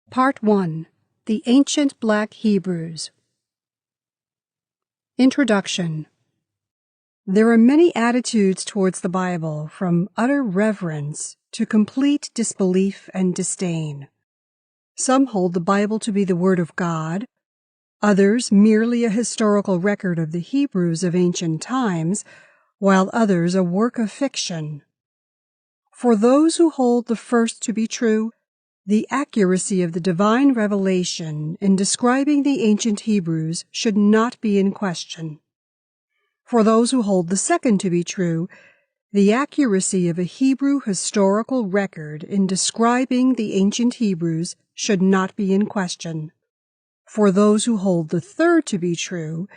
Part 1. The Ancient Black Hebrews. Introduction. There are many attitudes towards the Bible, from utter reverence to complete disbelief and disdain. Some hold the Bible to be the Word of God, others merely a historical record of the Hebrews of ancient times, while others a work of fiction. For those who hold the first to be true, the accuracy of the divine revelation in describing the ancient Hebrews should not be in question. For those who hold the second to be true, the accuracy of a Hebrew historical record in describing the ancient Hebrews should not be in question. For those who hold the third to be true,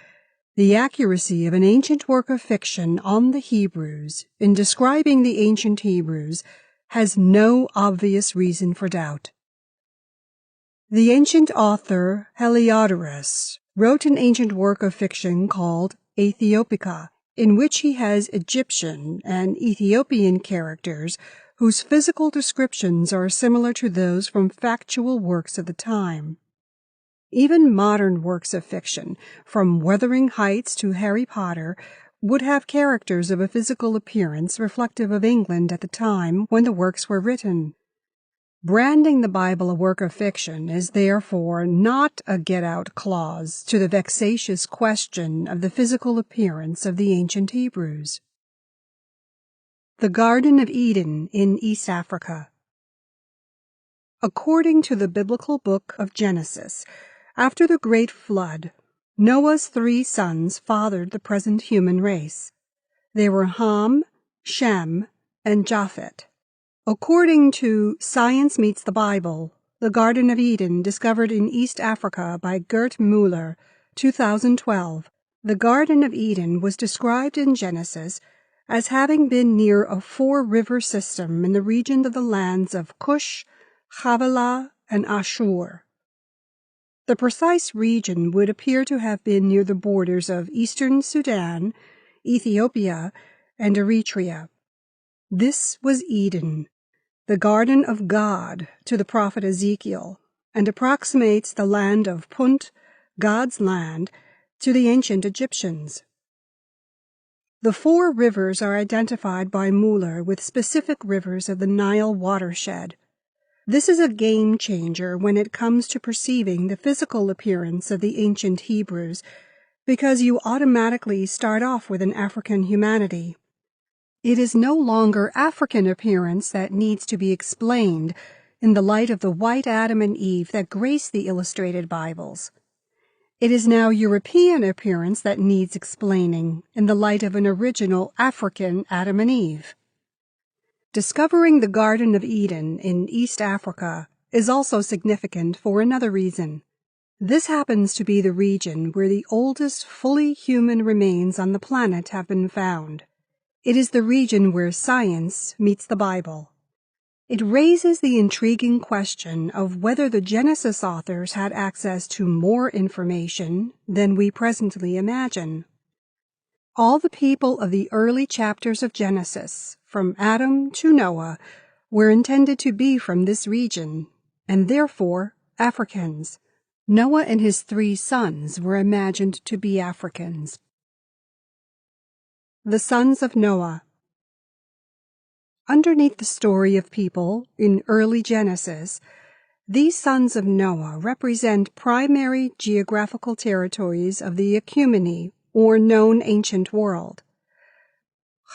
the accuracy of an ancient work of fiction on the Hebrews in describing the ancient Hebrews has no obvious reason for doubt. The ancient author Heliodorus wrote an ancient work of fiction called Aethiopica, in which he has Egyptian and Ethiopian characters whose physical descriptions are similar to those from factual works of the time. Even modern works of fiction, from Wuthering Heights to Harry Potter, would have characters of a physical appearance reflective of England at the time when the works were written. Branding the Bible a work of fiction is therefore not a get-out clause to the vexatious question of the physical appearance of the ancient Hebrews. The Garden of Eden in East Africa. According to the biblical book of Genesis, after the great flood, Noah's 3 sons fathered the present human race. They were Ham, Shem, and Japheth. According to Science Meets the Bible, the Garden of Eden, discovered in East Africa by Gert Muller, 2012, the Garden of Eden was described in Genesis as having been near a 4-river system in the region of the lands of Cush, Havilah, and Ashur. The precise region would appear to have been near the borders of eastern Sudan, Ethiopia, and Eritrea. This was Eden, the garden of God to the prophet Ezekiel, and approximates the land of Punt, God's land, to the ancient Egyptians. The 4 rivers are identified by Muller with specific rivers of the Nile watershed. This is a game changer when it comes to perceiving the physical appearance of the ancient Hebrews, because you automatically start off with an African humanity. It is no longer African appearance that needs to be explained in the light of the white Adam and Eve that grace the illustrated Bibles. It is now European appearance that needs explaining in the light of an original African Adam and Eve. Discovering the Garden of Eden in East Africa is also significant for another reason. This happens to be the region where the oldest fully human remains on the planet have been found. It is the region where science meets the Bible. It raises the intriguing question of whether the Genesis authors had access to more information than we presently imagine. All the people of the early chapters of Genesis, from Adam to Noah, were intended to be from this region, and therefore Africans. Noah and his 3 sons were imagined to be Africans. The Sons of Noah. Underneath the story of people in early Genesis, these sons of Noah represent primary geographical territories of the Ecumene, or known ancient world.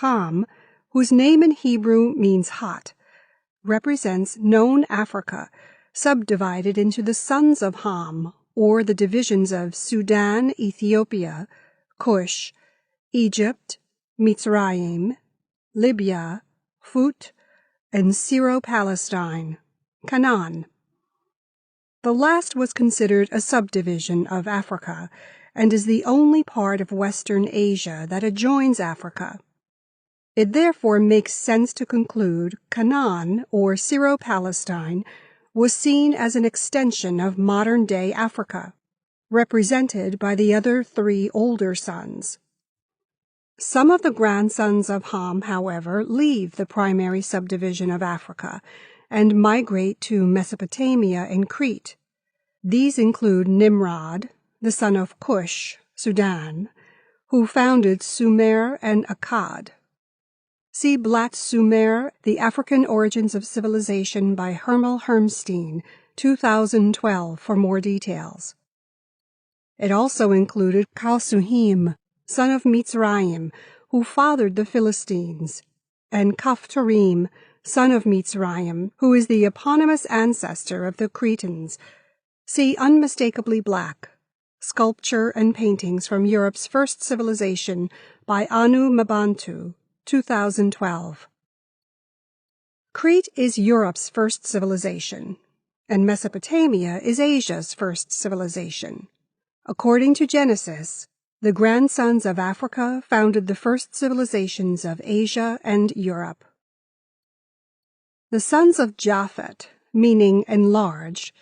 Ham, whose name in Hebrew means hot, represents known Africa, subdivided into the sons of Ham, or the divisions of Sudan, Ethiopia, Cush, Egypt, Mitzrayim, Libya, Phut, and Syro-Palestine, Canaan. The last was considered a subdivision of Africa, and is the only part of Western Asia that adjoins Africa. It therefore makes sense to conclude Canaan, or Syro-Palestine, was seen as an extension of modern-day Africa, represented by the other 3 older sons. Some of the grandsons of Ham, however, leave the primary subdivision of Africa and migrate to Mesopotamia and Crete. These include Nimrod, the son of Cush, Sudan, who founded Sumer and Akkad. See Blatt Sumer, The African Origins of Civilization by Hermel Hermstein, 2012, for more details. It also included Kalsuhim, son of Mitzrayim, who fathered the Philistines, and Kaphtorim, son of Mitzrayim, who is the eponymous ancestor of the Cretans. See Unmistakably Black, Sculpture and Paintings from Europe's First Civilization by Anu Mabantu, 2012. Crete is Europe's first civilization, and Mesopotamia is Asia's first civilization. According to Genesis, the grandsons of Africa founded the first civilizations of Asia and Europe. The sons of Japhet, meaning enlarged,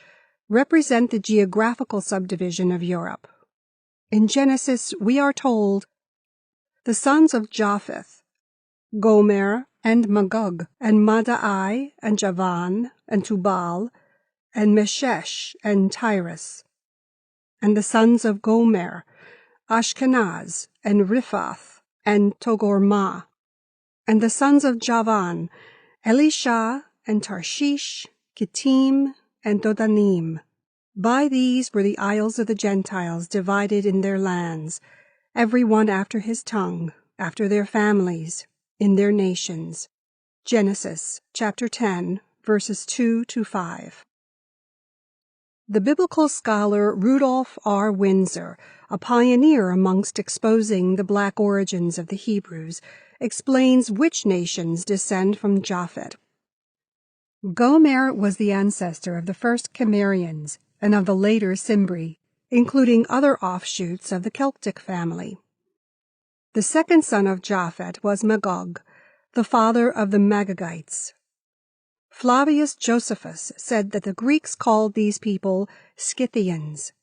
represent the geographical subdivision of Europe. In Genesis, we are told, the sons of Japheth, Gomer and Magog, and Madai and Javan and Tubal, and Meshesh and Tyrus. And the sons of Gomer, Ashkenaz and Riphath and Togormah. And the sons of Javan, Elisha and Tarshish, Kittim and Dodanim. By these were the isles of the Gentiles divided in their lands, every one after his tongue, after their families, in their nations. Genesis chapter 10, verses 2-5. The biblical scholar Rudolph R. Windsor, a pioneer amongst exposing the black origins of the Hebrews, explains which nations descend from Japhet. Gomer was the ancestor of the first Cimmerians and of the later Cimbri, including other offshoots of the Celtic family. The second son of Japhet was Magog, the father of the Magogites. Flavius Josephus said that the Greeks called these people Scythians.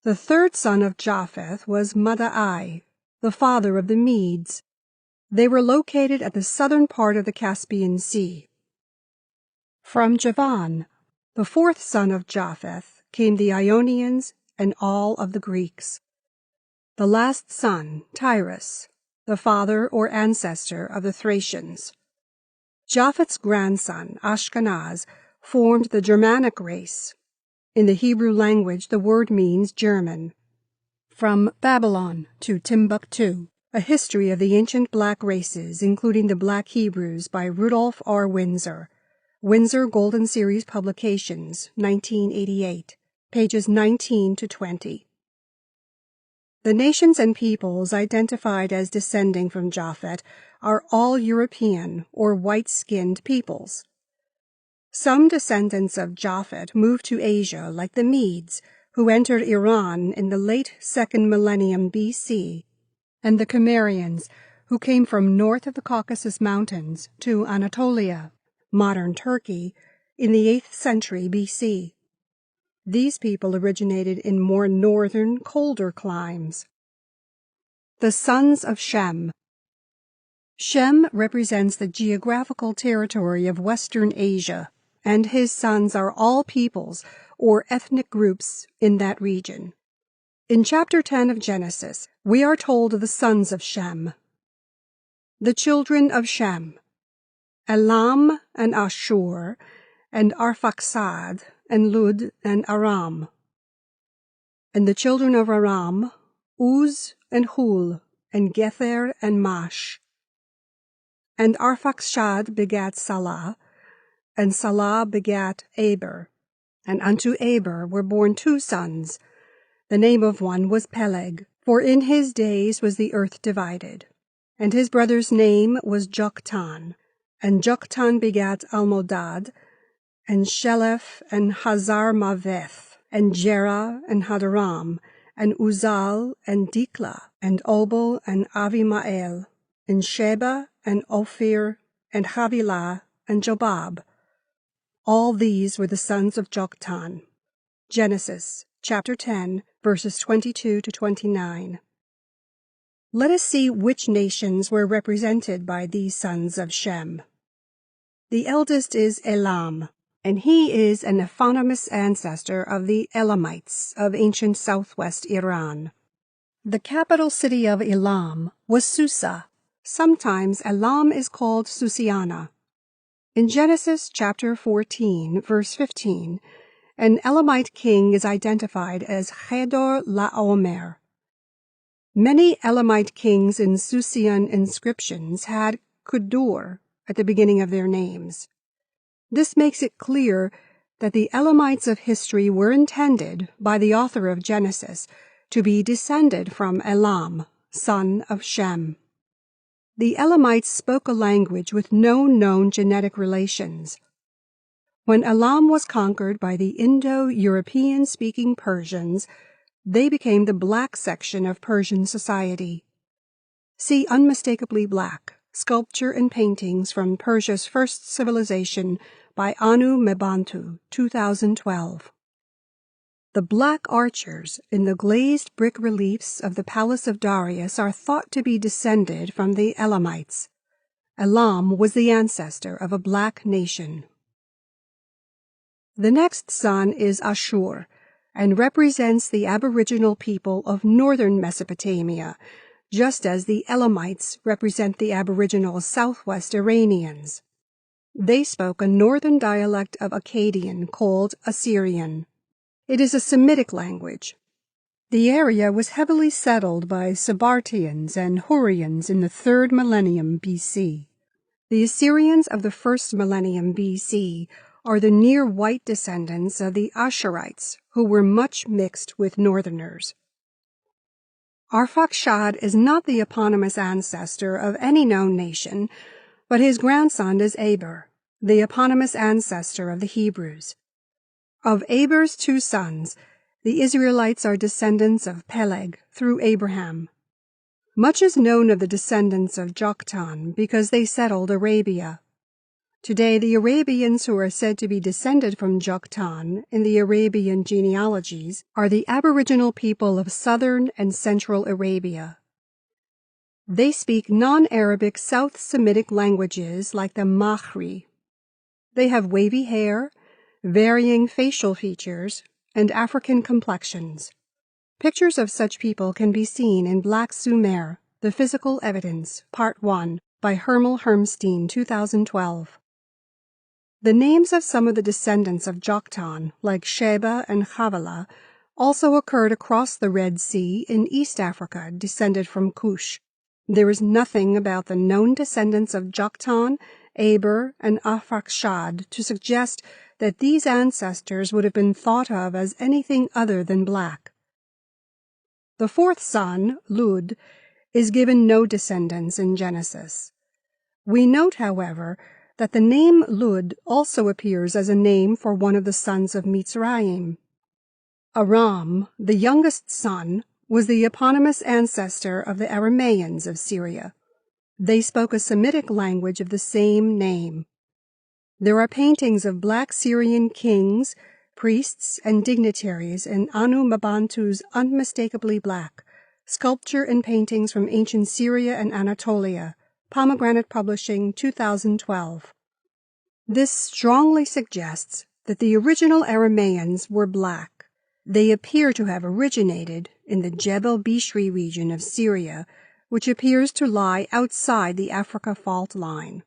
The third son of Japheth was Madai, the father of the Medes. They were located at the southern part of the Caspian Sea. From Javan, the fourth son of Japheth, came the Ionians and all of the Greeks. The last son, Tyrus, the father or ancestor of the Thracians. Japheth's grandson, Ashkenaz, formed the Germanic race. In the Hebrew language, the word means German. From Babylon to Timbuktu, A History of the Ancient Black Races, including the Black Hebrews by Rudolph R. Windsor. Windsor Golden Series Publications, 1988, pages 19-20. The nations and peoples identified as descending from Japhet are all European or white-skinned peoples. Some descendants of Japhet moved to Asia, like the Medes, who entered Iran in the late 2nd millennium BC, and the Cimmerians, who came from north of the Caucasus Mountains to Anatolia, modern Turkey, in the 8th century BC. These people originated in more northern, colder climes. The sons of Shem. Shem represents the geographical territory of Western Asia, and his sons are all peoples or ethnic groups in that region. In chapter 10 of Genesis, we are told of the sons of Shem. The children of Shem: Elam and Ashur, and Arphaxad, and Lud, and Aram. And the children of Aram: Uz, and Hul, and Gether, and Mash. And Arphaxad begat Salah, and Salah begat Aber. And unto Aber were born 2 sons. The name of one was Peleg, for in his days was the earth divided. And his brother's name was Joktan. And Joktan begat Almodad, and Sheleph, and Hazar-Maveth, and Jerah, and Hadaram, and Uzal, and Dikla, and Obal, and Avimael, and Sheba, and Ophir, and Havilah, and Jobab. All these were the sons of Joktan. Genesis chapter 10, verses 22-29. Let us see which nations were represented by these sons of Shem. The eldest is Elam, and he is an eponymous ancestor of the Elamites of ancient southwest Iran. The capital city of Elam was Susa. Sometimes Elam is called Susiana. In Genesis chapter 14, verse 15, an Elamite king is identified as Chedor Laomer. Many Elamite kings in Susian inscriptions had Kudur at the beginning of their names. This makes it clear that the Elamites of history were intended by the author of Genesis to be descended from Elam, son of Shem. The Elamites spoke a language with no known genetic relations. When Elam was conquered by the Indo-European-speaking Persians, they became the black section of Persian society. See Unmistakably Black, Sculpture and Paintings from Persia's First Civilization by Anu Mebantu, 2012. The black archers in the glazed brick reliefs of the Palace of Darius are thought to be descended from the Elamites. Elam was the ancestor of a black nation. The next son is Ashur, and represents the aboriginal people of northern Mesopotamia, just as the Elamites represent the aboriginal southwest Iranians. They spoke a northern dialect of Akkadian called Assyrian. It is a Semitic language. The area was heavily settled by Sabartians and Hurrians in the 3rd millennium BC. The Assyrians of the 1st millennium BC are the near-white descendants of the Ashurites, who were much mixed with northerners. Arphaxad is not the eponymous ancestor of any known nation, but his grandson is Aber, the eponymous ancestor of the Hebrews. Of Aber's 2 sons, the Israelites are descendants of Peleg through Abraham. Much is known of the descendants of Joktan because they settled Arabia. Today, the Arabians who are said to be descended from Joktan in the Arabian genealogies are the aboriginal people of southern and central Arabia. They speak non-Arabic South Semitic languages like the Mahri. They have wavy hair, varying facial features, and African complexions. Pictures of such people can be seen in Black Sumer, The Physical Evidence, Part 1, by Hermel Hermstein, 2012. The names of some of the descendants of Joktan, like Sheba and Havilah, also occurred across the Red Sea in East Africa, descended from Cush. There is nothing about the known descendants of Joktan, Aber, and Arphaxad to suggest that these ancestors would have been thought of as anything other than black. The 4th son, Lud, is given no descendants in Genesis. We note, however, that the name Lud also appears as a name for one of the sons of Mitzrayim. Aram, the youngest son, was the eponymous ancestor of the Arameans of Syria. They spoke a Semitic language of the same name. There are paintings of black Syrian kings, priests, and dignitaries in Anu Mebantu's Unmistakably Black, Sculpture and Paintings from Ancient Syria and Anatolia, Pomegranate Publishing, 2012. This strongly suggests that the original Arameans were black. They appear to have originated in the Jebel Bishri region of Syria, which appears to lie outside the Africa fault line.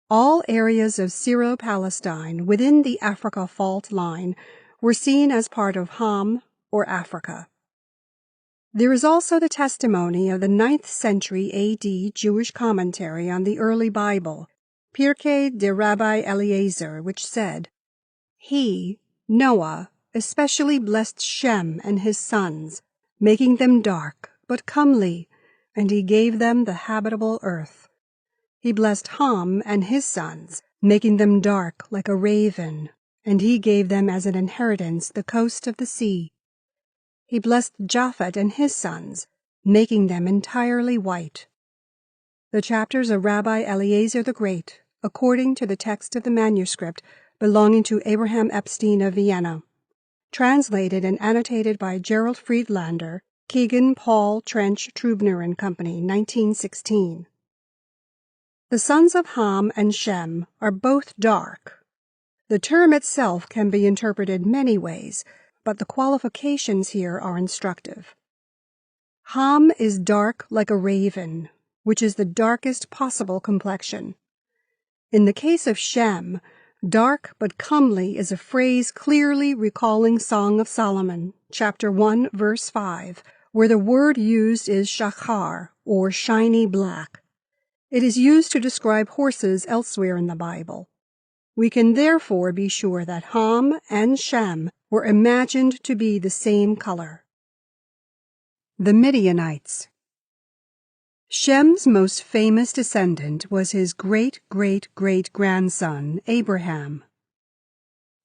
All areas of Syro-Palestine within the Africa fault line were seen as part of Ham, or Africa. There is also the testimony of the 9th century A.D. Jewish commentary on the early Bible, Pirkei de Rabbi Eliezer, which said, "He, Noah, especially blessed Shem and his sons, making them dark, but comely, and he gave them the habitable earth. He blessed Ham and his sons, making them dark like a raven, and he gave them as an inheritance the coast of the sea. He blessed Japhet and his sons, making them entirely white." The chapters of Rabbi Eliezer the Great, according to the text of the manuscript belonging to Abraham Epstein of Vienna. Translated and annotated by Gerald Friedlander, Keegan, Paul, Trench, Trubner and Company, 1916. The sons of Ham and Shem are both dark. The term itself can be interpreted many ways, but the qualifications here are instructive. Ham is dark like a raven, which is the darkest possible complexion. In the case of Shem, dark but comely is a phrase clearly recalling Song of Solomon, chapter 1, verse 5, where the word used is shachar, or shiny black. It is used to describe horses elsewhere in the Bible. We can therefore be sure that Ham and Shem were imagined to be the same color. The Midianites. Shem's most famous descendant was his great-great-great-grandson, Abraham.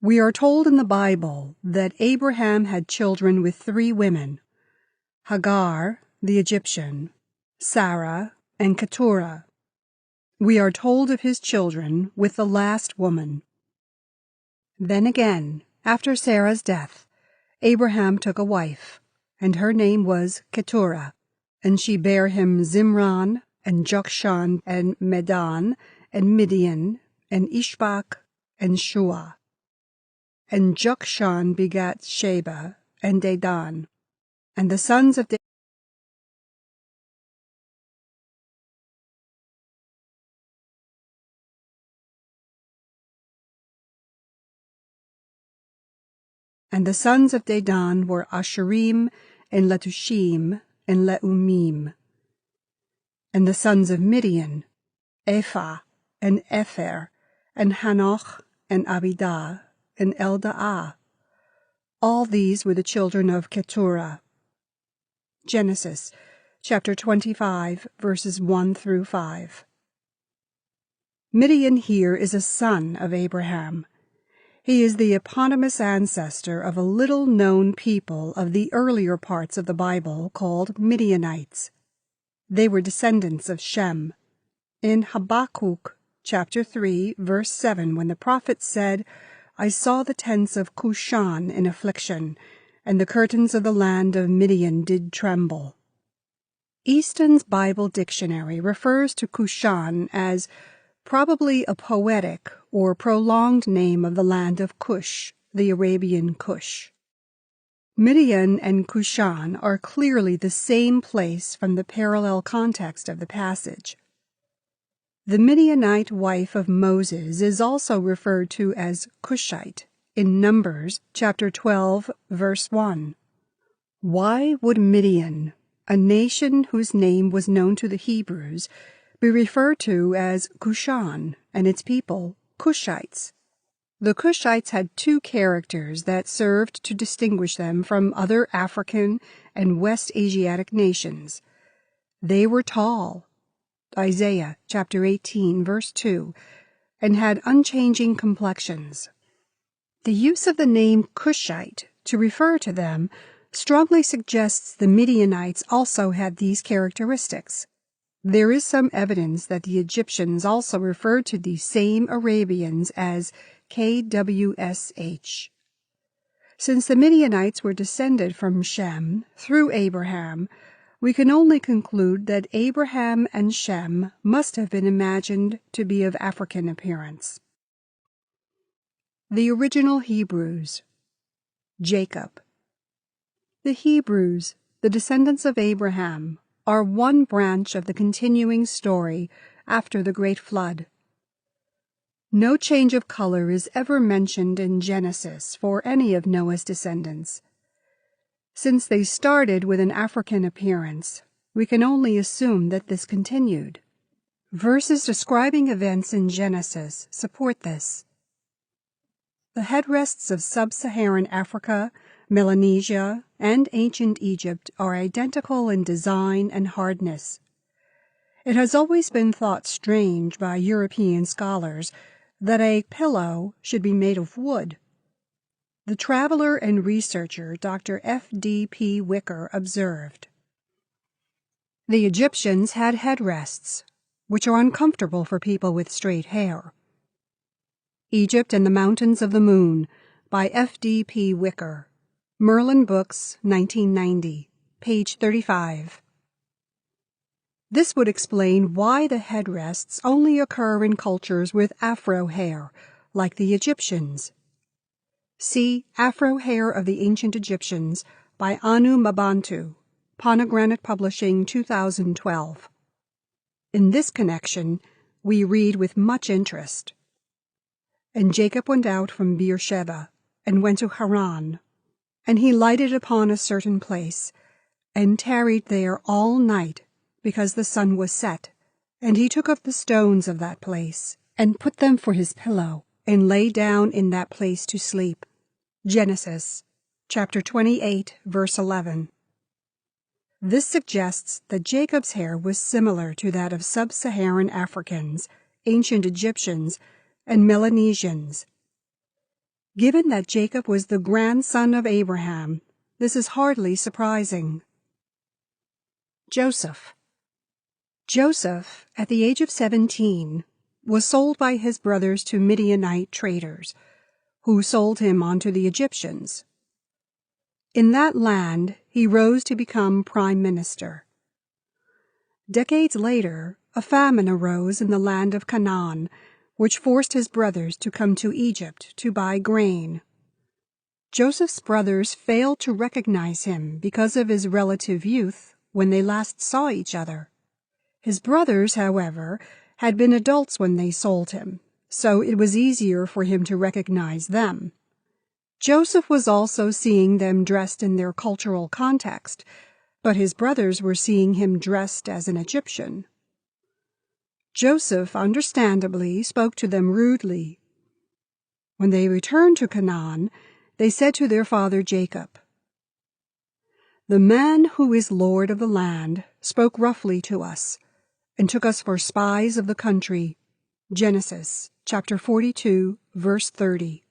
We are told in the Bible that Abraham had children with 3 women, Hagar, the Egyptian, Sarah, and Keturah. We are told of his children with the last woman. Then again, after Sarah's death, Abraham took a wife, and her name was Keturah, and she bare him Zimran, and Jokshan, and Medan, and Midian, and Ishbak, and Shua. And Jokshan begat Sheba, and Dedan, and the sons of Dedan were Asherim, and Letushim, and Leumim. And the sons of Midian, Ephah, and Epher, and Hanoch, and Abidah, and Eldaah. All these were the children of Keturah. Genesis, chapter 25, verses 1 through 5. Midian here is a son of Abraham. He is the eponymous ancestor of a little-known people of the earlier parts of the Bible called Midianites. They were descendants of Shem. In Habakkuk, chapter 3, verse 7, when the prophet said, I saw the tents of Cushan in affliction, and the curtains of the land of Midian did tremble. Easton's Bible Dictionary refers to Cushan as probably a poetic or prolonged name of the land of Cush, the Arabian Cush. Midian and Cushan are clearly the same place from the parallel context of the passage. The Midianite wife of Moses is also referred to as Cushite in Numbers chapter 12, verse 1. Why would Midian, a nation whose name was known to the Hebrews, be referred to as Cushan and its people Cushites? The Cushites had 2 characters that served to distinguish them from other African and West Asiatic nations. They were tall, Isaiah chapter 18, verse 2, and had unchanging complexions. The use of the name Cushite to refer to them strongly suggests the Midianites also had these characteristics. There is some evidence that the Egyptians also referred to these same Arabians as KWSH. Since the Midianites were descended from Shem through Abraham, we can only conclude that Abraham and Shem must have been imagined to be of African appearance. The original Hebrews. Jacob. The Hebrews, the descendants of Abraham, are one branch of the continuing story after the Great Flood. No change of color is ever mentioned in Genesis for any of Noah's descendants. Since they started with an African appearance, we can only assume that this continued. Verses describing events in Genesis support this. The headrests of sub-Saharan Africa, Melanesia, and ancient Egypt are identical in design and hardness. It has always been thought strange by European scholars that a pillow should be made of wood. The traveler and researcher Dr. F.D.P. Wicker observed, the Egyptians had headrests, which are uncomfortable for people with straight hair. Egypt and the Mountains of the Moon by F.D.P. Wicker. Merlin Books, 1990, page 35. This would explain why the headrests only occur in cultures with afro hair, like the Egyptians. See Afro Hair of the Ancient Egyptians by Anu Mabantu, Pomegranate Publishing, 2012. In this connection, we read with much interest. And Jacob went out from Beersheba, and went to Haran. And he lighted upon a certain place, and tarried there all night, because the sun was set. And he took of the stones of that place, and put them for his pillow, and lay down in that place to sleep. Genesis, chapter 28, verse 11. This suggests that Jacob's hair was similar to that of sub-Saharan Africans, ancient Egyptians, and Melanesians. Given that Jacob was the grandson of Abraham, this is hardly surprising. Joseph. Joseph, at the age of 17, was sold by his brothers to Midianite traders, who sold him on to the Egyptians. In that land, he rose to become prime minister. Decades later, a famine arose in the land of Canaan, which forced his brothers to come to Egypt to buy grain. Joseph's brothers failed to recognize him because of his relative youth when they last saw each other. His brothers, however, had been adults when they sold him, so it was easier for him to recognize them. Joseph was also seeing them dressed in their cultural context, but his brothers were seeing him dressed as an Egyptian. Joseph, understandably, spoke to them rudely. When they returned to Canaan, they said to their father Jacob, "The man who is Lord of the land spoke roughly to us, and took us for spies of the country." Genesis, chapter 42, verse 30.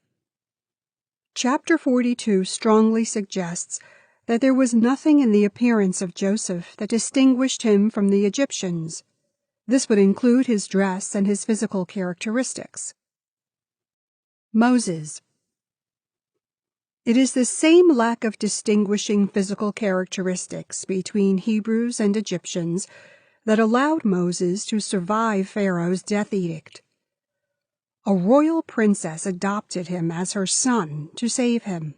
Chapter 42 strongly suggests that there was nothing in the appearance of Joseph that distinguished him from the Egyptians. This would include his dress and his physical characteristics. Moses. It is the same lack of distinguishing physical characteristics between Hebrews and Egyptians that allowed Moses to survive Pharaoh's death edict. A royal princess adopted him as her son to save him.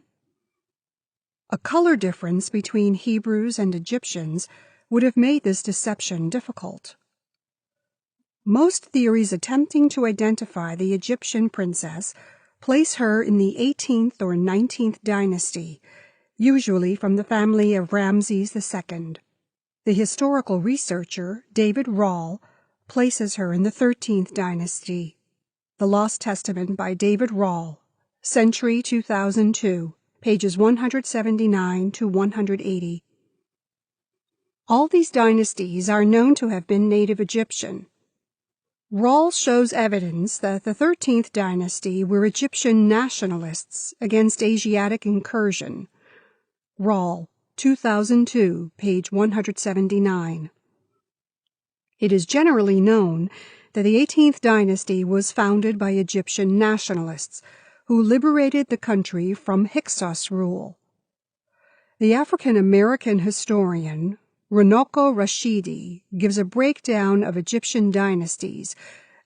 A color difference between Hebrews and Egyptians would have made this deception difficult. Most theories attempting to identify the Egyptian princess place her in the 18th or 19th dynasty, usually from the family of Ramses II. The historical researcher, David Rahl, places her in the 13th dynasty. The Lost Testament by David Rahl, Century 2002, pages 179 to 180. All these dynasties are known to have been native Egyptian. Rahl shows evidence that the 13th dynasty were Egyptian nationalists against Asiatic incursion. Rahl, 2002, page 179. It is generally known that the 18th dynasty was founded by Egyptian nationalists who liberated the country from Hyksos rule. The African-American historian Runoko Rashidi gives a breakdown of Egyptian dynasties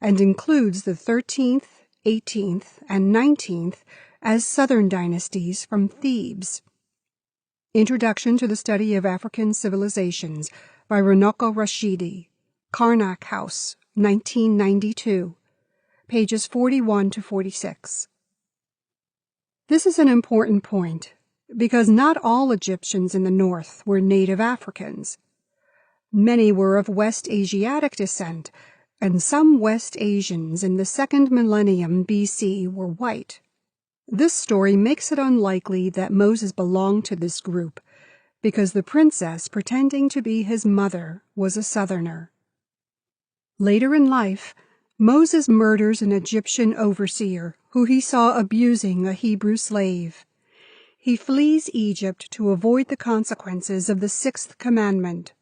and includes the 13th, 18th, and 19th as southern dynasties from Thebes. Introduction to the Study of African Civilizations by Runoko Rashidi, Karnak House, 1992, pages 41 to 46. This is an important point, because not all Egyptians in the north were native Africans. Many were of West Asiatic descent, and some West Asians in the 2nd millennium BC were white. This story makes it unlikely that Moses belonged to this group, because the princess pretending to be his mother was a southerner. Later in life, Moses murders an Egyptian overseer who he saw abusing a Hebrew slave. He flees Egypt to avoid the consequences of the 6th commandment.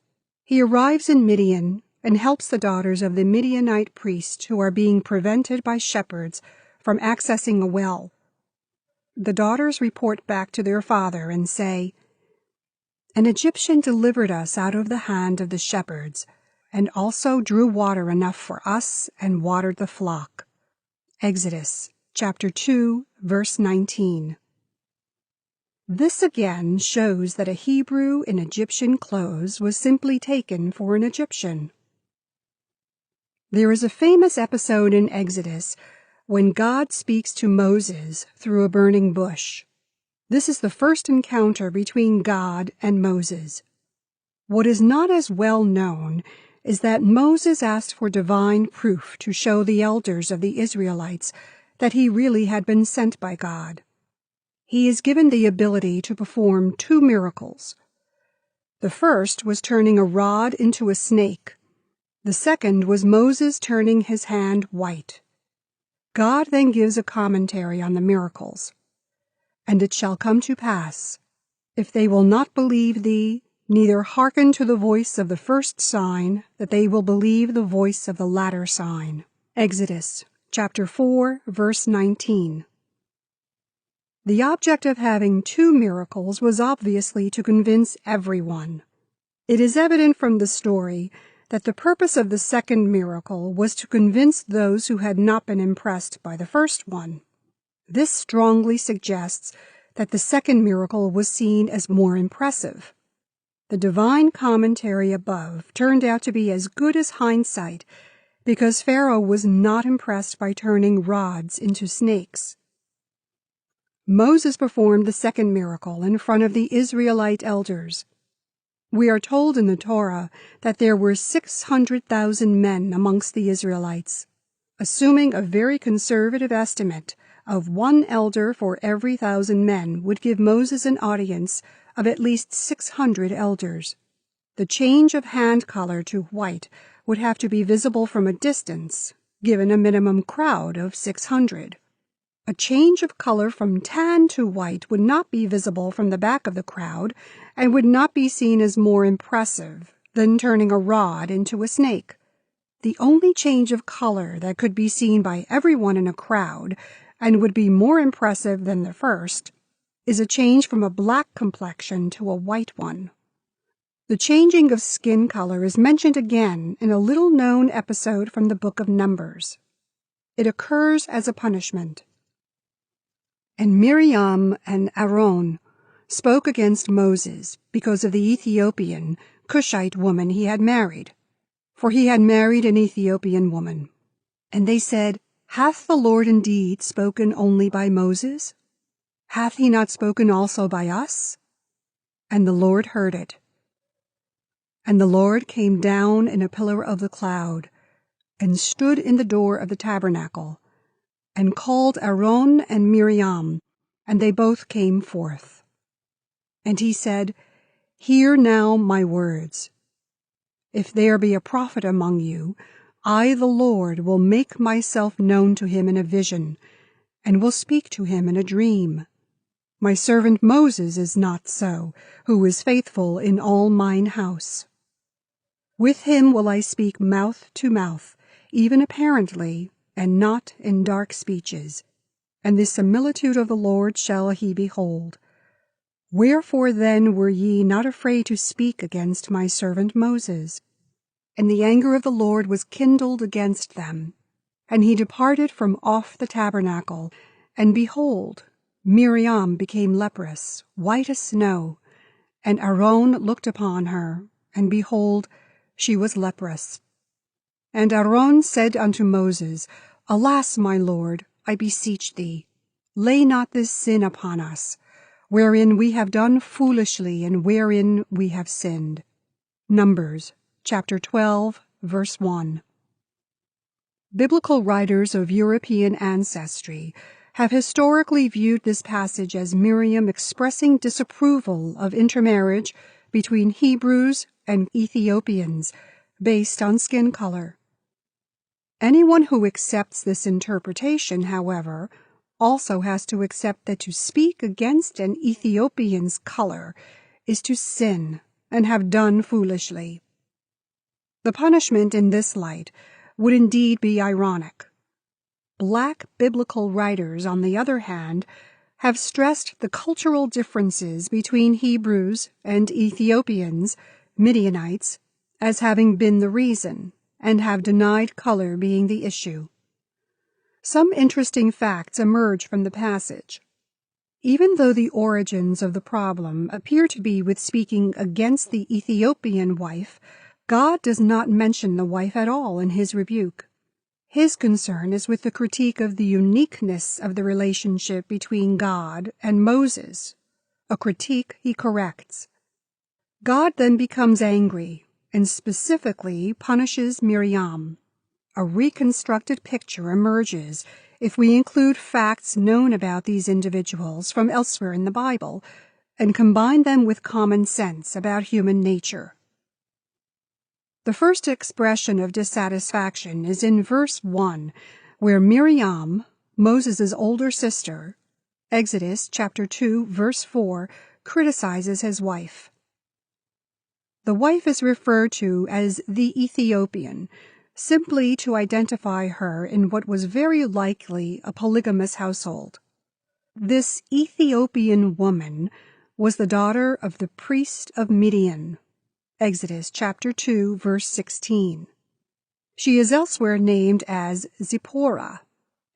He arrives in Midian and helps the daughters of the Midianite priest who are being prevented by shepherds from accessing a well. The daughters report back to their father and say, "An Egyptian delivered us out of the hand of the shepherds, and also drew water enough for us and watered the flock. Exodus chapter 2, verse 19. This again shows that a Hebrew in Egyptian clothes was simply taken for an Egyptian. There is a famous episode in Exodus when God speaks to Moses through a burning bush. This is the first encounter between God and Moses. What is not as well known is that Moses asked for divine proof to show the elders of the Israelites that he really had been sent by God. He is given the ability to perform 2 miracles. The first was turning a rod into a snake. The second was Moses turning his hand white. God then gives a commentary on the miracles. And it shall come to pass, if they will not believe thee, neither hearken to the voice of the first sign, that they will believe the voice of the latter sign. Exodus chapter 4, verse 19. The object of having 2 miracles was obviously to convince everyone. It is evident from the story that the purpose of the second miracle was to convince those who had not been impressed by the first one. This strongly suggests that the second miracle was seen as more impressive. The divine commentary above turned out to be as good as hindsight because Pharaoh was not impressed by turning rods into snakes. Moses performed the second miracle in front of the Israelite elders. We are told in the Torah that there were 600,000 men amongst the Israelites. Assuming a very conservative estimate of 1 elder for every 1,000 men would give Moses an audience of at least 600 elders. The change of hand color to white would have to be visible from a distance, given a minimum crowd of 600. A change of color from tan to white would not be visible from the back of the crowd and would not be seen as more impressive than turning a rod into a snake. The only change of color that could be seen by everyone in a crowd and would be more impressive than the first is a change from a black complexion to a white one. The changing of skin color is mentioned again in a little-known episode from the book of Numbers. It occurs as a punishment. And Miriam and Aaron spoke against Moses because of the Ethiopian, Cushite woman he had married, for he had married an Ethiopian woman. And they said, Hath the Lord indeed spoken only by Moses? Hath he not spoken also by us? And the Lord heard it. And the Lord came down in a pillar of the cloud, and stood in the door of the tabernacle, and called Aaron and Miriam, and they both came forth. And he said, Hear now my words. If there be a prophet among you, I, the Lord, will make myself known to him in a vision, and will speak to him in a dream. My servant Moses is not so, who is faithful in all mine house. With him will I speak mouth to mouth, even apparently, and not in dark speeches. And the similitude of the Lord shall he behold. Wherefore then were ye not afraid to speak against my servant Moses? And the anger of the Lord was kindled against them. And he departed from off the tabernacle, and behold, Miriam became leprous, white as snow. And Aaron looked upon her, and behold, she was leprous. And Aaron said unto Moses, Alas, my Lord, I beseech thee, lay not this sin upon us, wherein we have done foolishly and wherein we have sinned. Numbers chapter 12, verse 1. Biblical writers of European ancestry have historically viewed this passage as Miriam expressing disapproval of intermarriage between Hebrews and Ethiopians based on skin color. Anyone who accepts this interpretation, however, also has to accept that to speak against an Ethiopian's color is to sin and have done foolishly. The punishment in this light would indeed be ironic. Black biblical writers, on the other hand, have stressed the cultural differences between Hebrews and Ethiopians, Midianites, as having been the reason, and have denied color being the issue. Some interesting facts emerge from the passage. Even though the origins of the problem appear to be with speaking against the Ethiopian wife, God does not mention the wife at all in his rebuke. His concern is with the critique of the uniqueness of the relationship between God and Moses, a critique he corrects. God then becomes angry and specifically punishes Miriam. A reconstructed picture emerges if we include facts known about these individuals from elsewhere in the Bible and combine them with common sense about human nature. The first expression of dissatisfaction is in verse 1, where Miriam, Moses' older sister, Exodus chapter 2, verse 4, criticizes his wife. The wife is referred to as the Ethiopian, simply to identify her in what was very likely a polygamous household. This Ethiopian woman was the daughter of the priest of Midian, Exodus chapter 2, verse 16. She is elsewhere named as Zipporah,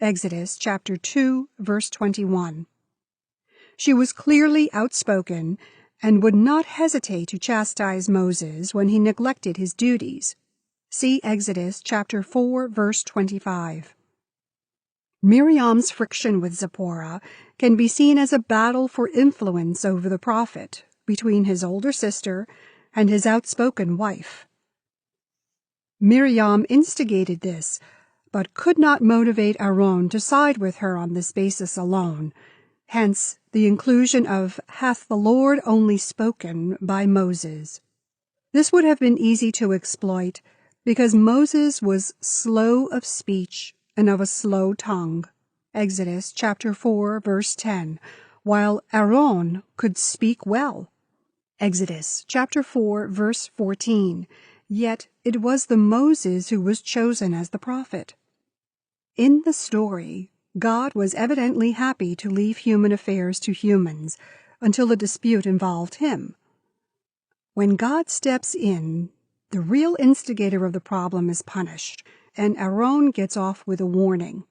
Exodus chapter 2, verse 21. She was clearly outspoken and would not hesitate to chastise Moses when he neglected his duties. See Exodus chapter 4, verse 25. Miriam's friction with Zipporah can be seen as a battle for influence over the prophet between his older sister and his outspoken wife. Miriam instigated this, but could not motivate Aaron to side with her on this basis alone, hence the inclusion of "hath the Lord only spoken" by Moses. This would have been easy to exploit, because Moses was slow of speech and of a slow tongue, Exodus chapter 4, verse 10, while Aaron could speak well, Exodus chapter 4, verse 14, yet it was the Moses who was chosen as the prophet. In the story, God was evidently happy to leave human affairs to humans until the dispute involved him. When God steps in, the real instigator of the problem is punished, and Aaron gets off with a warning.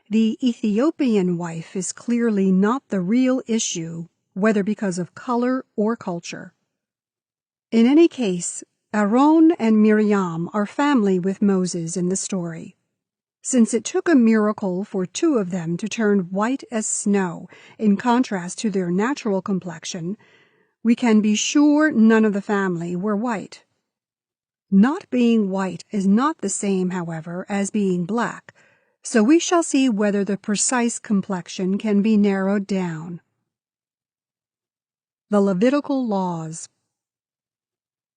The Ethiopian wife is clearly not the real issue, whether because of color or culture. In any case, Aaron and Miriam are family with Moses in the story. Since it took a miracle for two of them to turn white as snow, in contrast to their natural complexion, we can be sure none of the family were white. Not being white is not the same, however, as being black, so we shall see whether the precise complexion can be narrowed down. The Levitical Laws.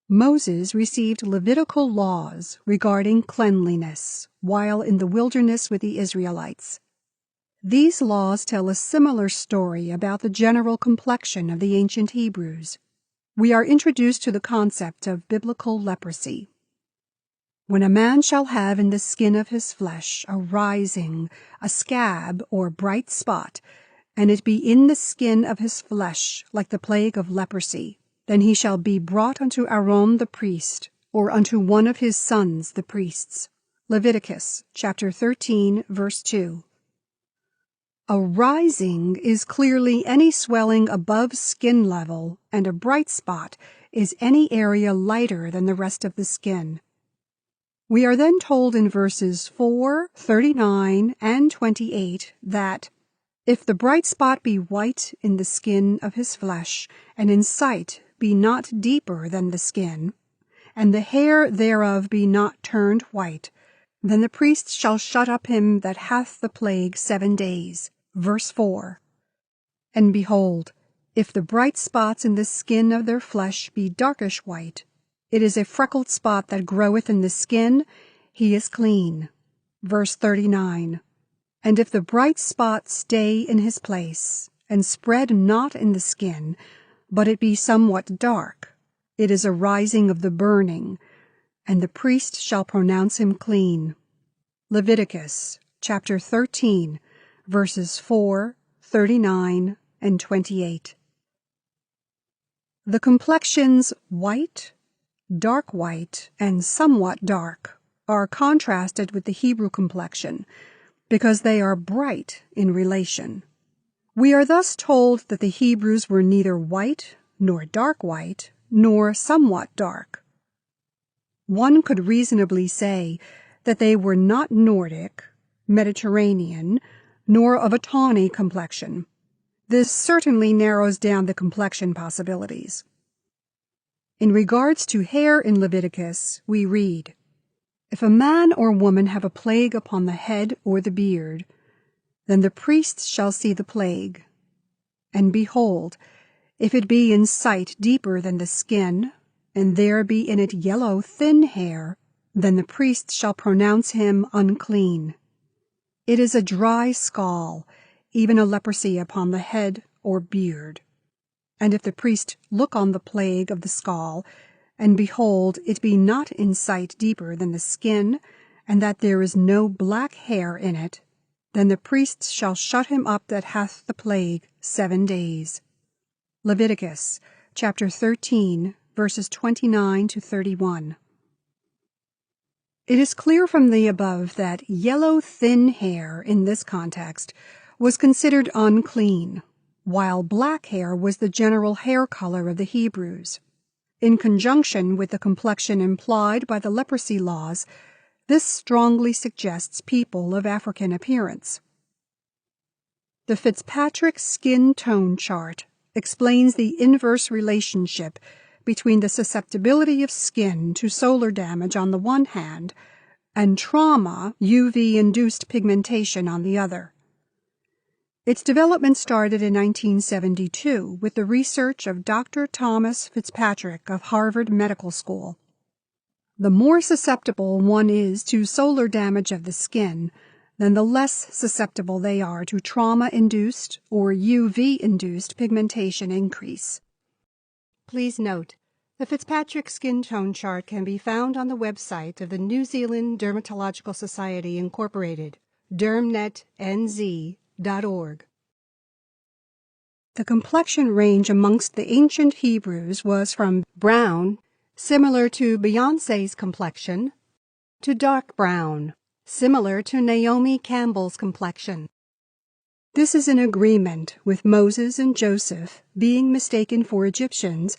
Moses received Levitical laws regarding cleanliness while in the wilderness with the Israelites. These laws tell a similar story about the general complexion of the ancient Hebrews. We are introduced to the concept of biblical leprosy. When a man shall have in the skin of his flesh a rising, a scab or bright spot, and it be in the skin of his flesh like the plague of leprosy, then he shall be brought unto Aaron the priest, or unto one of his sons the priests. Leviticus chapter 13, verse 2. A rising is clearly any swelling above skin level, and a bright spot is any area lighter than the rest of the skin. We are then told in verses 4, 39, and 28 that, if the bright spot be white in the skin of his flesh, and in sight be not deeper than the skin, and the hair thereof be not turned white, then the priest shall shut up him that hath the plague 7 days. Verse 4. And behold, if the bright spots in the skin of their flesh be darkish white, it is a freckled spot that groweth in the skin, he is clean. Verse 39. And if the bright spot stay in his place, and spread not in the skin, but it be somewhat dark, it is a rising of the burning, and the priest shall pronounce him clean. Leviticus chapter 13, verses 4, 39, and 28. The complexions white, dark white, and somewhat dark are contrasted with the Hebrew complexion because they are bright in relation. We are thus told that the Hebrews were neither white, nor dark white, nor somewhat dark. One could reasonably say that they were not Nordic, Mediterranean, nor of a tawny complexion. This certainly narrows down the complexion possibilities. In regards to hair in Leviticus, we read, "If a man or woman have a plague upon the head or the beard, then the priests shall see the plague. And behold, if it be in sight deeper than the skin, and there be in it yellow thin hair, then the priest shall pronounce him unclean. It is a dry scall, even a leprosy upon the head or beard. And if the priest look on the plague of the scall, and behold, it be not in sight deeper than the skin, and that there is no black hair in it, then the priest shall shut him up that hath the plague 7 days." Leviticus chapter 13, verses 29 to 31. It is clear from the above that yellow thin hair in this context was considered unclean, while black hair was the general hair color of the Hebrews. In conjunction with the complexion implied by the leprosy laws, this strongly suggests people of African appearance. The Fitzpatrick skin tone chart explains the inverse relationship between the susceptibility of skin to solar damage on the one hand and trauma, UV-induced pigmentation on the other. Its development started in 1972 with the research of Dr. Thomas Fitzpatrick of Harvard Medical School. The more susceptible one is to solar damage of the skin, then the less susceptible they are to trauma-induced or UV-induced pigmentation increase. Please note, the Fitzpatrick skin tone chart can be found on the website of the New Zealand Dermatological Society Incorporated, dermnetnz.org. The complexion range amongst the ancient Hebrews was from brown, similar to Beyoncé's complexion, to dark brown, similar to Naomi Campbell's complexion. This is in agreement with Moses and Joseph being mistaken for Egyptians,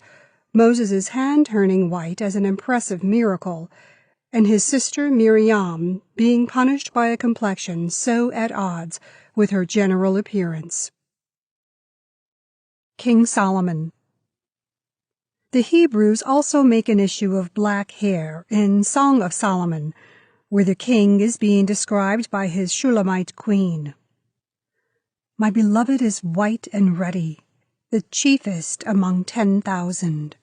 Moses' hand turning white as an impressive miracle, and his sister Miriam being punished by a complexion so at odds with her general appearance. King Solomon. The Hebrews also make an issue of black hair in Song of Solomon, where the king is being described by his Shulamite queen. "My beloved is white and ruddy, the chiefest among 10,000.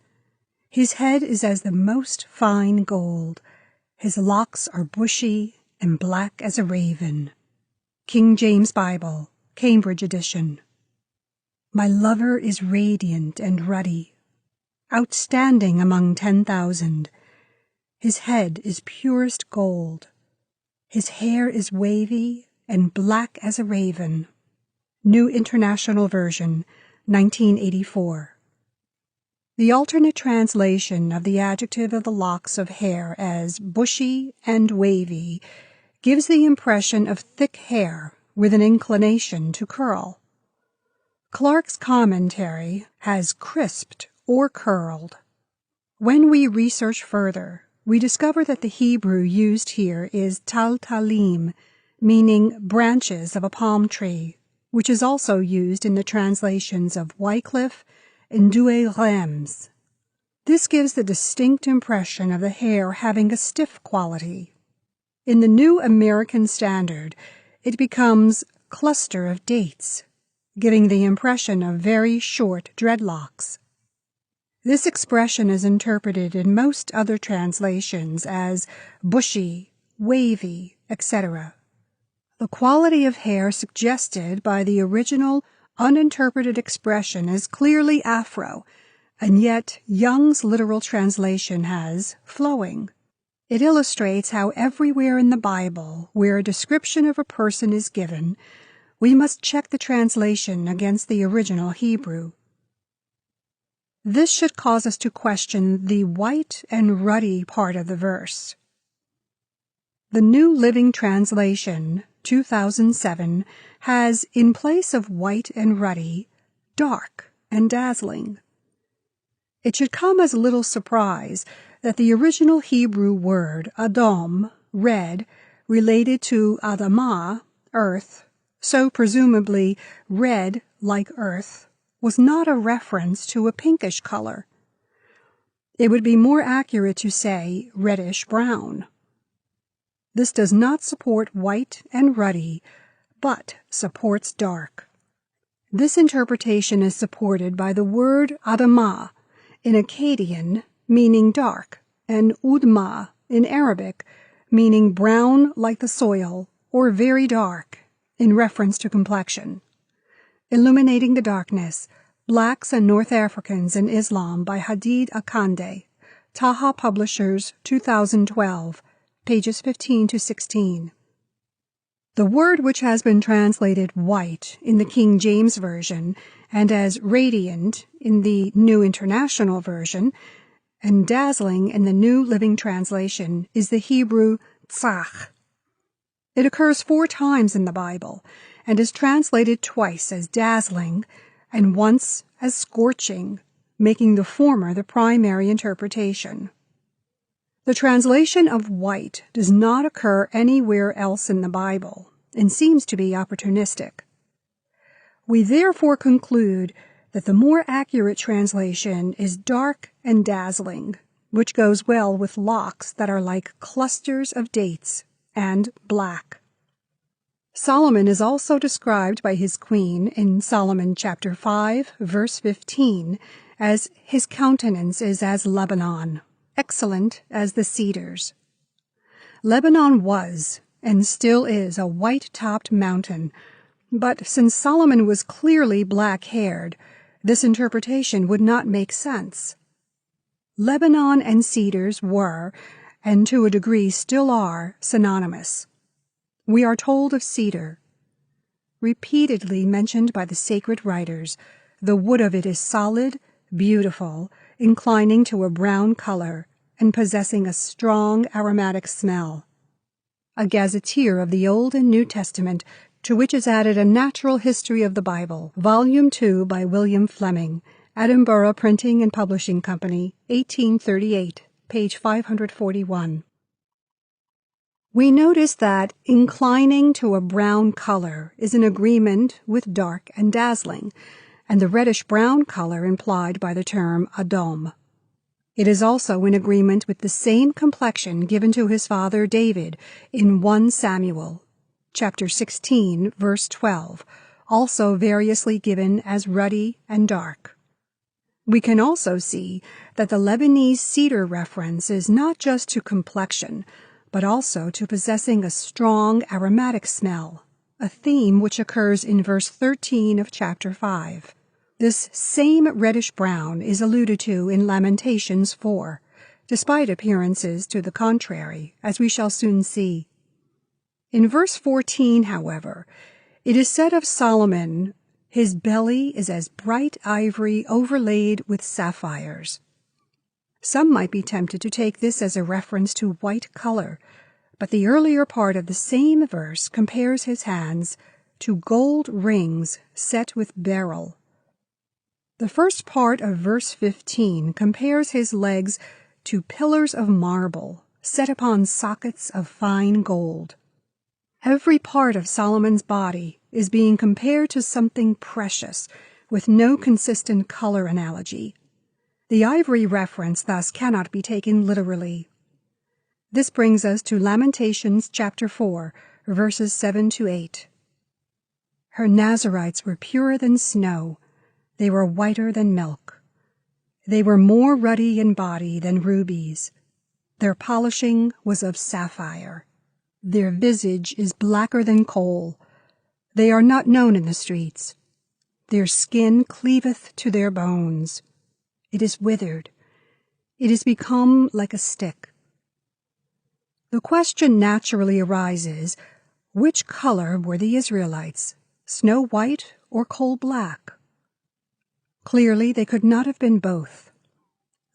His head is as the most fine gold. His locks are bushy and black as a raven." King James Bible, Cambridge edition. "My lover is radiant and ruddy, outstanding among 10,000. His head is purest gold. His hair is wavy and black as a raven." New International Version, 1984. The alternate translation of the adjective of the locks of hair as bushy and wavy gives the impression of thick hair with an inclination to curl. Clark's commentary has crisped or curled. When we research further, we discover that the Hebrew used here is taltalim, meaning branches of a palm tree, which is also used in the translations of Wycliffe and Douay Rheims. This gives the distinct impression of the hair having a stiff quality. In the New American Standard, it becomes cluster of dates, giving the impression of very short dreadlocks. This expression is interpreted in most other translations as bushy, wavy, etc. The quality of hair suggested by the original uninterpreted expression is clearly Afro, and yet Young's literal translation has flowing. It illustrates how everywhere in the Bible, where a description of a person is given, we must check the translation against the original Hebrew. This should cause us to question the white and ruddy part of the verse. The New Living Translation, 2007, has, in place of white and ruddy, dark and dazzling. It should come as little surprise that the original Hebrew word Adom, red, related to Adamah, earth, so presumably red like earth, was not a reference to a pinkish color. It would be more accurate to say reddish-brown. This does not support white and ruddy, but supports dark. This interpretation is supported by the word Adamah, in Akkadian, meaning dark, and Udma, in Arabic, meaning brown like the soil, or very dark, in reference to complexion. Illuminating the Darkness, Blacks and North Africans in Islam by Hadid Akande, Taha Publishers, 2012, pages 15 to 16. The word which has been translated white in the King James Version and as radiant in the New International Version and dazzling in the New Living Translation is the Hebrew tzach. It occurs 4 times in the Bible and is translated twice as dazzling and once as scorching, making the former the primary interpretation. The translation of white does not occur anywhere else in the Bible and seems to be opportunistic. We therefore conclude that the more accurate translation is dark and dazzling, which goes well with locks that are like clusters of dates, and black. Solomon is also described by his queen in Solomon chapter 5, verse 15, as his countenance is as Lebanon, excellent as the cedars. Lebanon was, and still is, a white-topped mountain, but since Solomon was clearly black-haired, this interpretation would not make sense. Lebanon and cedars were, and to a degree still are, synonymous. We are told of cedar, repeatedly mentioned by the sacred writers, the wood of it is solid, beautiful, inclining to a brown color, and possessing a strong aromatic smell. A gazetteer of the Old and New Testament, to which is added a Natural History of the Bible, Volume 2 by William Fleming, Edinburgh Printing and Publishing Company, 1838, page 541. We notice that inclining to a brown color is in agreement with dark and dazzling, and the reddish-brown color implied by the term Adom. It is also in agreement with the same complexion given to his father David in 1 Samuel, chapter 16, verse 12, also variously given as ruddy and dark. We can also see that the Lebanese cedar reference is not just to complexion, but also to possessing a strong aromatic smell, a theme which occurs in verse 13 of chapter 5. This same reddish-brown is alluded to in Lamentations 4, despite appearances to the contrary, as we shall soon see. In verse 14, however, it is said of Solomon, "His belly is as bright ivory overlaid with sapphires." Some might be tempted to take this as a reference to white color, but the earlier part of the same verse compares his hands to gold rings set with beryl. The first part of verse 15 compares his legs to pillars of marble set upon sockets of fine gold. Every part of Solomon's body is being compared to something precious, with no consistent color analogy. The ivory reference thus cannot be taken literally. This brings us to Lamentations chapter 4, verses 7 to 8. Her Nazarites were purer than snow. They were whiter than milk. They were more ruddy in body than rubies. Their polishing was of sapphire. Their visage is blacker than coal. They are not known in the streets. Their skin cleaveth to their bones. It is withered. It is become like a stick. The question naturally arises, which color were the Israelites, snow white or coal black? Clearly, they could not have been both.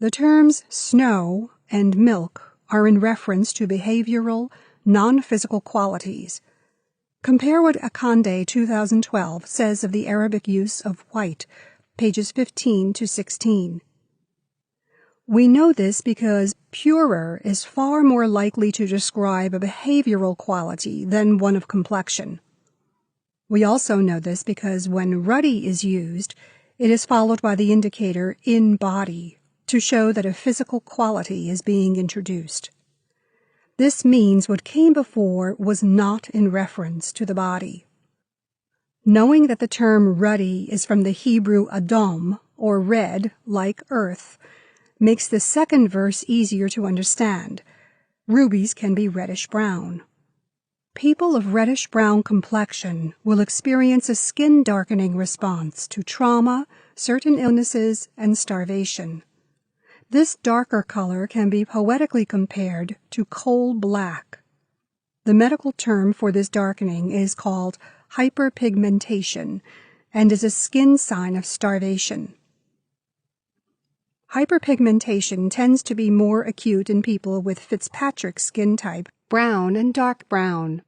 The terms snow and milk are in reference to behavioral, non-physical qualities. Compare what Akande 2012 says of the Arabic use of white, pages 15 to 16. We know this because purer is far more likely to describe a behavioral quality than one of complexion. We also know this because when ruddy is used, it is followed by the indicator in body to show that a physical quality is being introduced. This means what came before was not in reference to the body. Knowing that the term ruddy is from the Hebrew Adam, or red, like earth, makes the second verse easier to understand. Rubies can be reddish-brown. People of reddish-brown complexion will experience a skin darkening response to trauma, certain illnesses, and starvation. This darker color can be poetically compared to coal black. The medical term for this darkening is called hyperpigmentation and is a skin sign of starvation. Hyperpigmentation tends to be more acute in people with Fitzpatrick's skin type, brown and dark brown.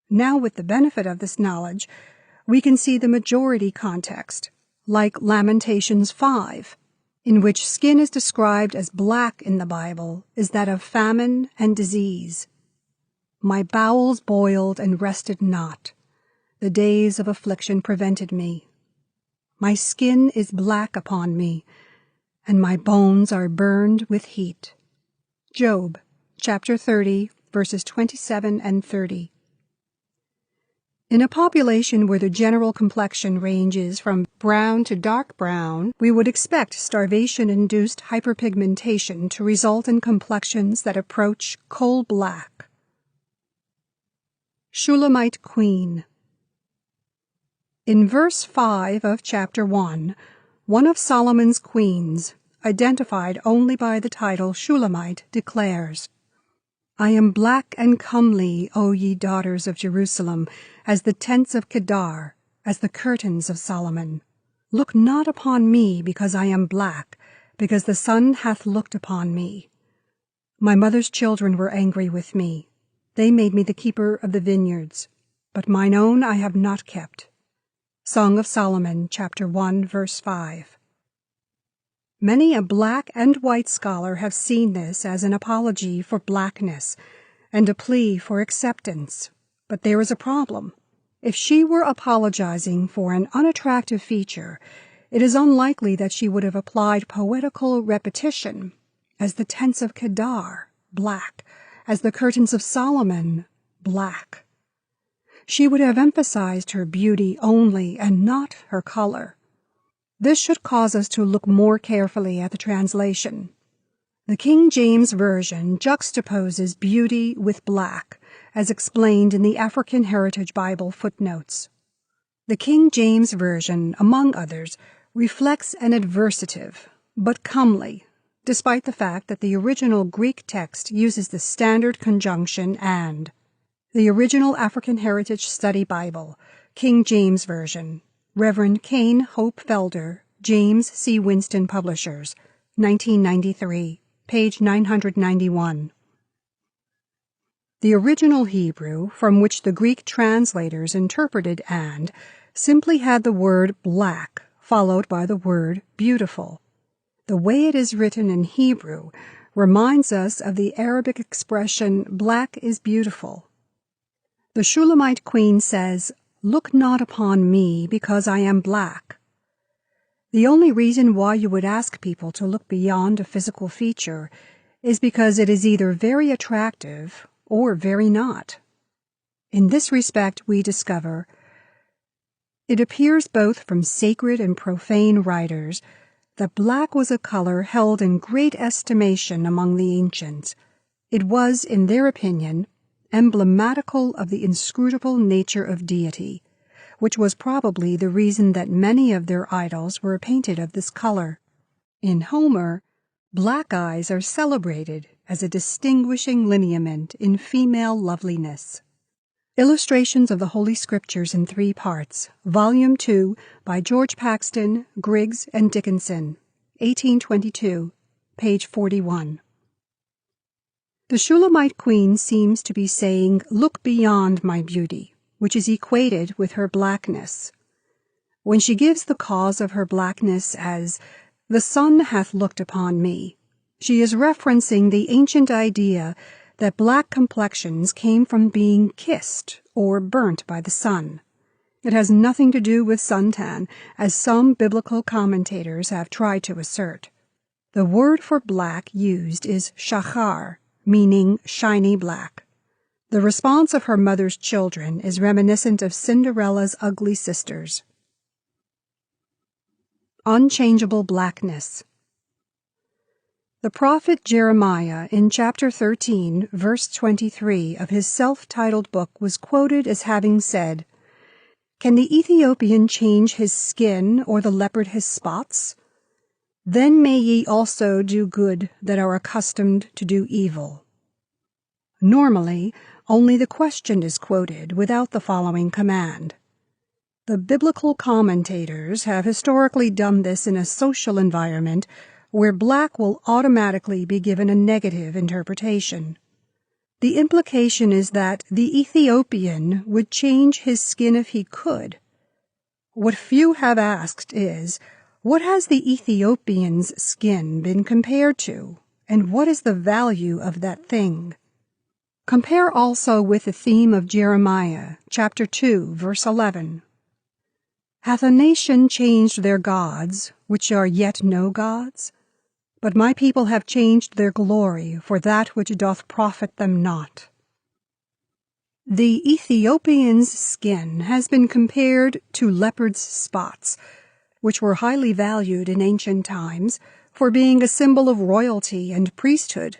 Now, with the benefit of this knowledge, we can see the majority context, like Lamentations 5, in which skin is described as black in the Bible, is that of famine and disease. My bowels boiled and rested not. The days of affliction prevented me. My skin is black upon me, and my bones are burned with heat. Job, chapter 30, verses 27 and 30. In a population where the general complexion ranges from brown to dark brown, we would expect starvation-induced hyperpigmentation to result in complexions that approach coal black. Shulamite Queen. In verse 5 of chapter 1, one of Solomon's queens, identified only by the title Shulamite, declares, I am black and comely, O ye daughters of Jerusalem, as the tents of Kedar, as the curtains of Solomon. Look not upon me, because I am black, because the sun hath looked upon me. My mother's children were angry with me. They made me the keeper of the vineyards, but mine own I have not kept. Song of Solomon, chapter 1, verse 5. Many a black and white scholar have seen this as an apology for blackness and a plea for acceptance. But there is a problem. If she were apologizing for an unattractive feature, it is unlikely that she would have applied poetical repetition, as the tents of Kedar, black, as the curtains of Solomon, black. She would have emphasized her beauty only and not her color. This should cause us to look more carefully at the translation. The King James Version juxtaposes beauty with black, as explained in the African Heritage Bible footnotes. The King James Version, among others, reflects an adversative, but comely, despite the fact that the original Greek text uses the standard conjunction and. The original African Heritage Study Bible, King James Version, Reverend Kane Hope Felder, James C. Winston Publishers, 1993, page 991. The original Hebrew, from which the Greek translators interpreted and, simply had the word black followed by the word beautiful. The way it is written in Hebrew reminds us of the Arabic expression black is beautiful. The Shulamite queen says, Look not upon me, because I am black. The only reason why you would ask people to look beyond a physical feature is because it is either very attractive or very not. In this respect, we discover it appears both from sacred and profane writers that black was a color held in great estimation among the ancients. It was, in their opinion, emblematical of the inscrutable nature of deity, which was probably the reason that many of their idols were painted of this color. In Homer, black eyes are celebrated as a distinguishing lineament in female loveliness. Illustrations of the Holy Scriptures in 3 parts, Volume 2, by George Paxton, Griggs, and Dickinson, 1822, page 41. The Shulamite queen seems to be saying, "Look beyond my beauty," which is equated with her blackness. When she gives the cause of her blackness as, "The sun hath looked upon me," she is referencing the ancient idea that black complexions came from being kissed or burnt by the sun. It has nothing to do with suntan, as some biblical commentators have tried to assert. The word for black used is shachar, meaning shiny black. The response of her mother's children is reminiscent of Cinderella's ugly sisters. Unchangeable blackness. The prophet Jeremiah in chapter 13, verse 23 of his self-titled book was quoted as having said, "Can the Ethiopian change his skin or the leopard his spots? Then may ye also do good that are accustomed to do evil." Normally, only the question is quoted without the following command. The biblical commentators have historically done this in a social environment where black will automatically be given a negative interpretation. The implication is that the Ethiopian would change his skin if he could. What few have asked is, what has the Ethiopian's skin been compared to, and what is the value of that thing? Compare also with the theme of Jeremiah, chapter 2, verse 11. "Hath a nation changed their gods, which are yet no gods? But my people have changed their glory for that which doth profit them not." The Ethiopian's skin has been compared to leopard's spots, which were highly valued in ancient times for being a symbol of royalty and priesthood,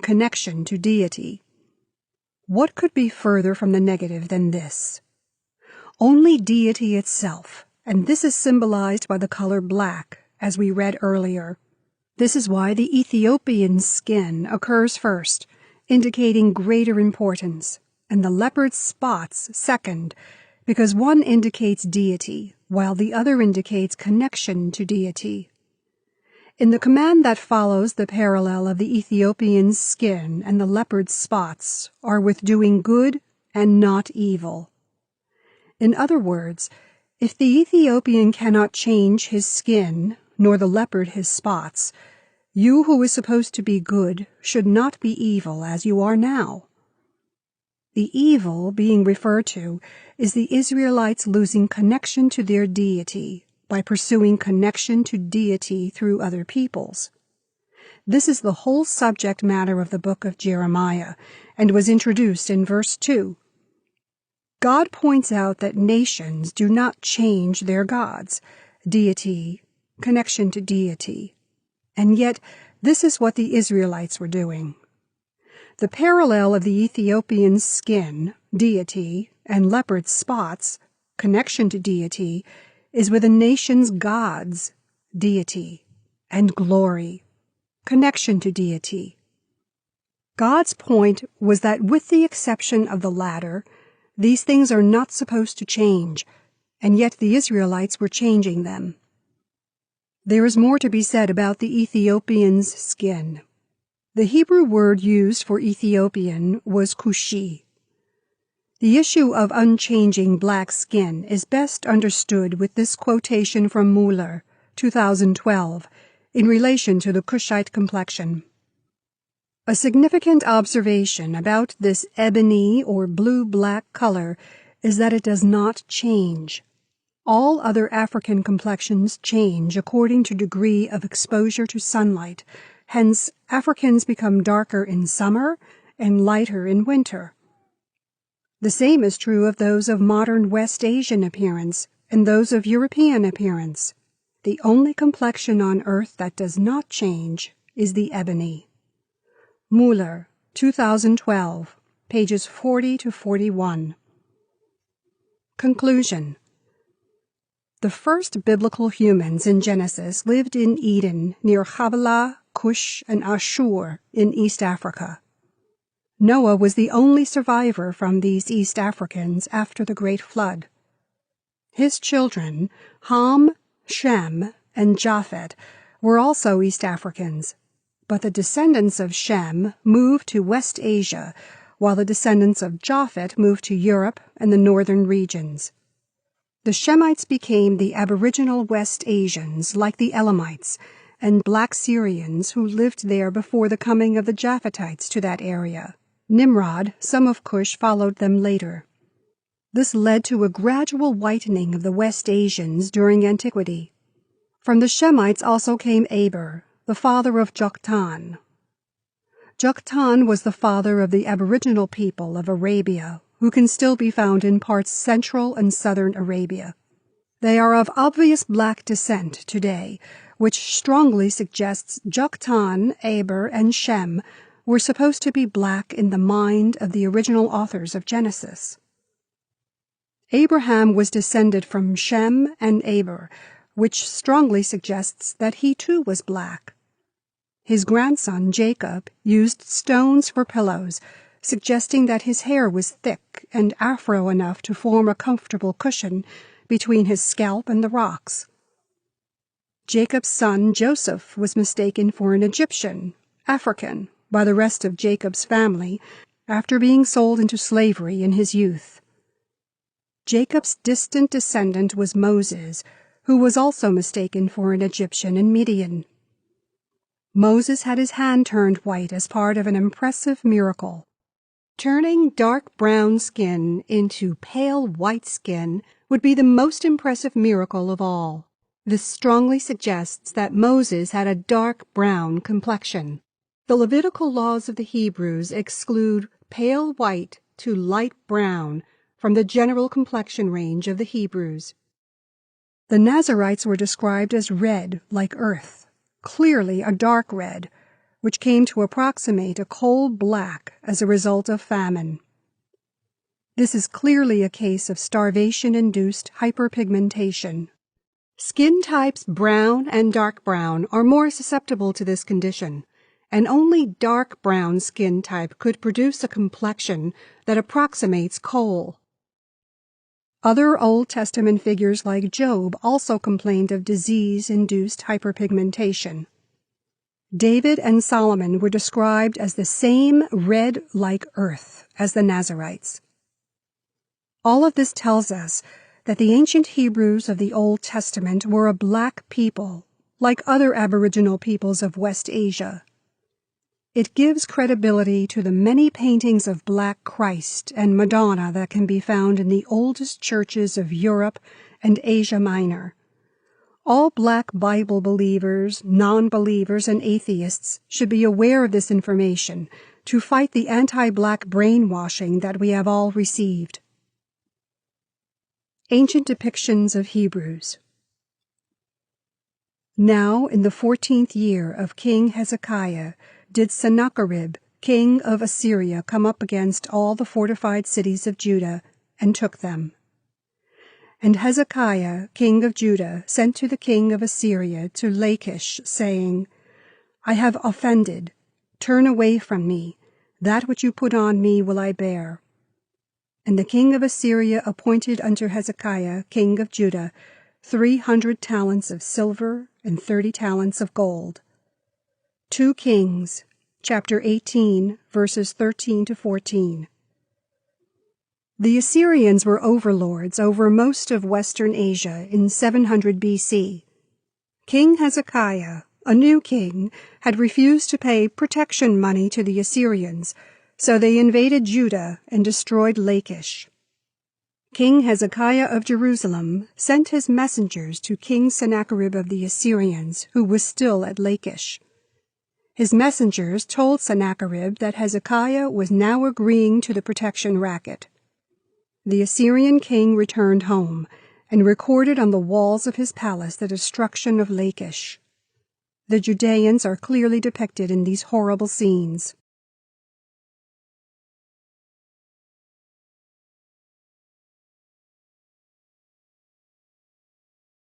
connection to deity. What could be further from the negative than this? Only deity itself, and this is symbolized by the color black, as we read earlier. This is why the Ethiopian's skin occurs first, indicating greater importance, and the leopard's spots second, because one indicates deity, while the other indicates connection to deity. In the command that follows, the parallel of the Ethiopian's skin and the leopard's spots are with doing good and not evil. In other words, if the Ethiopian cannot change his skin, nor the leopard his spots, you who is supposed to be good should not be evil as you are now. The evil being referred to is the Israelites losing connection to their deity by pursuing connection to deity through other peoples. This is the whole subject matter of the book of Jeremiah, and was introduced in verse 2. God points out that nations do not change their gods, deity, connection to deity, and yet this is what the Israelites were doing. The parallel of the Ethiopian's skin, deity, and leopard's spots, connection to deity, is with a nation's gods, deity, and glory, connection to deity. God's point was that with the exception of the latter, these things are not supposed to change, and yet the Israelites were changing them. There is more to be said about the Ethiopian's skin. The Hebrew word used for Ethiopian was Cushi. The issue of unchanging black skin is best understood with this quotation from Muller, 2012, in relation to the Cushite complexion. A significant observation about this ebony or blue-black color is that it does not change. All other African complexions change according to degree of exposure to sunlight. Hence, Africans become darker in summer and lighter in winter. The same is true of those of modern West Asian appearance and those of European appearance. The only complexion on earth that does not change is the ebony. Muller, 2012, pages 40 to 41. Conclusion. The first biblical humans in Genesis lived in Eden near Havilah, Cush, and Ashur in East Africa. Noah was the only survivor from these East Africans after the Great Flood. His children, Ham, Shem, and Japhet, were also East Africans, but the descendants of Shem moved to West Asia, while the descendants of Japhet moved to Europe and the northern regions. The Shemites became the aboriginal West Asians, like the Elamites, and black Syrians who lived there before the coming of the Japhetites to that area. Nimrod, some of Cush, followed them later. This led to a gradual whitening of the West Asians during antiquity. From the Shemites also came Aber, the father of Joktan. Joktan was the father of the aboriginal people of Arabia, who can still be found in parts central and southern Arabia. They are of obvious black descent today, which strongly suggests Joktan, Aber, and Shem were supposed to be black in the mind of the original authors of Genesis. Abraham was descended from Shem and Aber, which strongly suggests that he too was black. His grandson, Jacob, used stones for pillows, suggesting that his hair was thick and afro enough to form a comfortable cushion between his scalp and the rocks. Jacob's son, Joseph, was mistaken for an Egyptian, African, by the rest of Jacob's family after being sold into slavery in his youth. Jacob's distant descendant was Moses, who was also mistaken for an Egyptian in Midian. Moses had his hand turned white as part of an impressive miracle. Turning dark brown skin into pale white skin would be the most impressive miracle of all. This strongly suggests that Moses had a dark brown complexion. The Levitical laws of the Hebrews exclude pale white to light brown from the general complexion range of the Hebrews. The Nazarites were described as red, like earth, clearly a dark red, which came to approximate a coal black as a result of famine. This is clearly a case of starvation-induced hyperpigmentation. Skin types brown and dark brown are more susceptible to this condition, and only dark brown skin type could produce a complexion that approximates coal. Other Old Testament figures like Job also complained of disease-induced hyperpigmentation. David and Solomon were described as the same red like earth as the Nazarites. All of this tells us that the ancient Hebrews of the Old Testament were a black people, like other aboriginal peoples of West Asia. It gives credibility to the many paintings of Black Christ and Madonna that can be found in the oldest churches of Europe and Asia Minor. All Black Bible believers, non-believers, and atheists should be aware of this information to fight the anti-Black brainwashing that we have all received. Ancient depictions of Hebrews. Now, in the 14th year of King Hezekiah, did Sennacherib, king of Assyria, come up against all the fortified cities of Judah, and took them. And Hezekiah, king of Judah, sent to the king of Assyria to Lachish, saying, I have offended. Turn away from me. That which you put on me will I bear. And the king of Assyria appointed unto Hezekiah, king of Judah, 300 talents of silver and 30 talents of gold. 2 Kings, chapter 18, verses 13 to 14. The Assyrians were overlords over most of Western Asia in 700 BC. King Hezekiah, a new king, had refused to pay protection money to the Assyrians, so they invaded Judah and destroyed Lachish. King Hezekiah of Jerusalem sent his messengers to King Sennacherib of the Assyrians, who was still at Lachish. His messengers told Sennacherib that Hezekiah was now agreeing to the protection racket. The Assyrian king returned home and recorded on the walls of his palace the destruction of Lachish. The Judeans are clearly depicted in these horrible scenes.